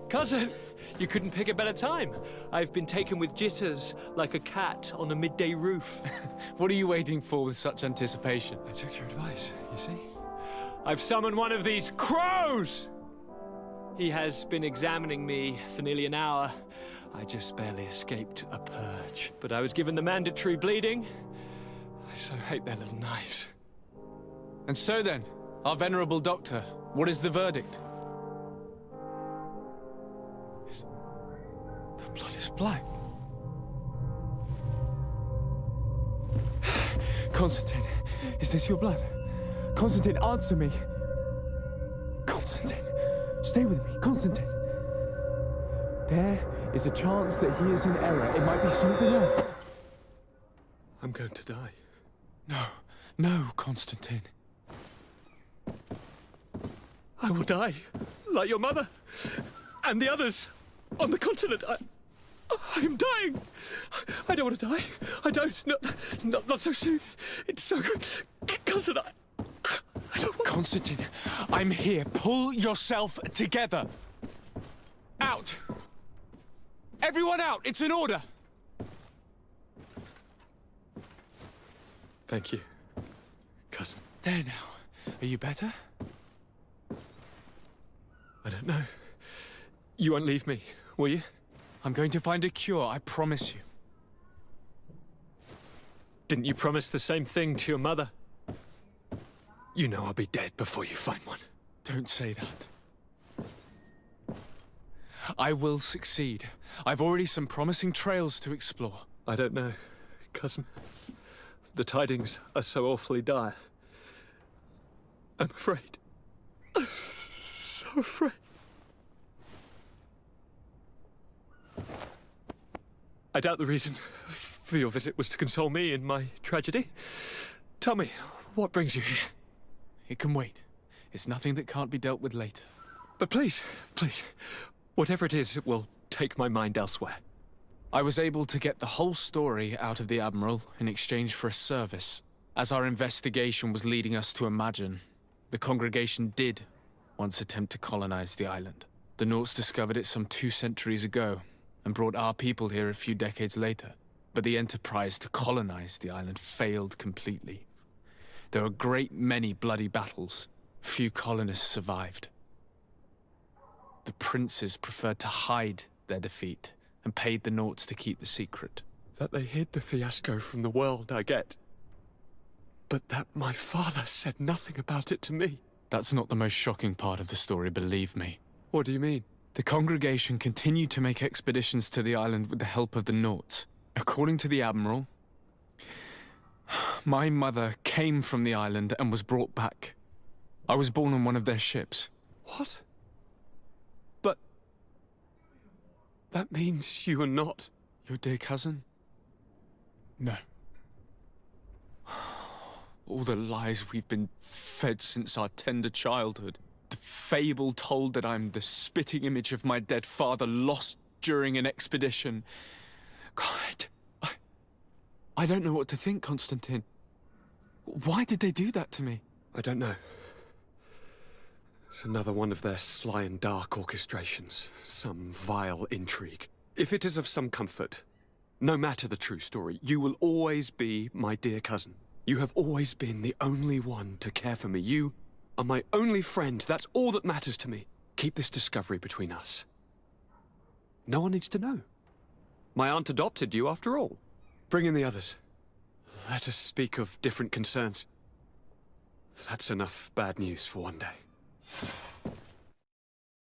Cousin, you couldn't pick a better time. I've been taken with jitters, like a cat on a midday roof. What are you waiting for with such anticipation? I took your advice, you see? I've summoned one of these crows! He has been examining me for nearly an hour. I just barely escaped a purge. But I was given the mandatory bleeding. I so hate their little knives. And so then, our venerable doctor, what is the verdict? The blood is black. Constantin, is this your blood? Constantin, answer me. Constantin, stay with me. Constantin. There is a chance that he is in error. It might be something else. I'm going to die. No, Constantin. I will die, like your mother, and the others on the continent. I am dying. I don't want to die. I don't. Not so soon. It's so good. Cousin, I don't want... Constantin, I'm here. Pull yourself together. Out. Everyone out. It's an order. Thank you, cousin. There now. Are you better? I don't know. You won't leave me, will you? I'm going to find a cure, I promise you. Didn't you promise the same thing to your mother? You know I'll be dead before you find one. Don't say that. I will succeed. I've already some promising trails to explore. I don't know, cousin. The tidings are so awfully dire. I'm afraid. I'm so afraid. I doubt the reason for your visit was to console me in my tragedy. Tell me, what brings you here? It can wait. It's nothing that can't be dealt with later. But please, whatever it is, it will take my mind elsewhere. I was able to get the whole story out of the Admiral in exchange for a service. As our investigation was leading us to imagine, the congregation did once attempt to colonize the island. The Nauts discovered it some 2 centuries ago and brought our people here a few decades later. But the enterprise to colonize the island failed completely. There were a great many bloody battles. Few colonists survived. The princes preferred to hide their defeat and paid the Nauts to keep the secret. That they hid the fiasco from the world, I get. But that my father said nothing about it to me. That's not the most shocking part of the story, believe me. What do you mean? The congregation continued to make expeditions to the island with the help of the Nauts. According to the Admiral, my mother came from the island and was brought back. I was born on one of their ships. What? But... that means you are not... your dear cousin? No. All the lies we've been fed since our tender childhood. The fable told that I'm the spitting image of my dead father lost during an expedition. God, I don't know what to think, Constantin. Why did they do that to me? I don't know. It's another one of their sly and dark orchestrations. Some vile intrigue. If it is of some comfort, no matter the true story, you will always be my dear cousin. You have always been the only one to care for me. You are my only friend. That's all that matters to me. Keep this discovery between us. No one needs to know. My aunt adopted you after all. Bring in the others. Let us speak of different concerns. That's enough bad news for one day.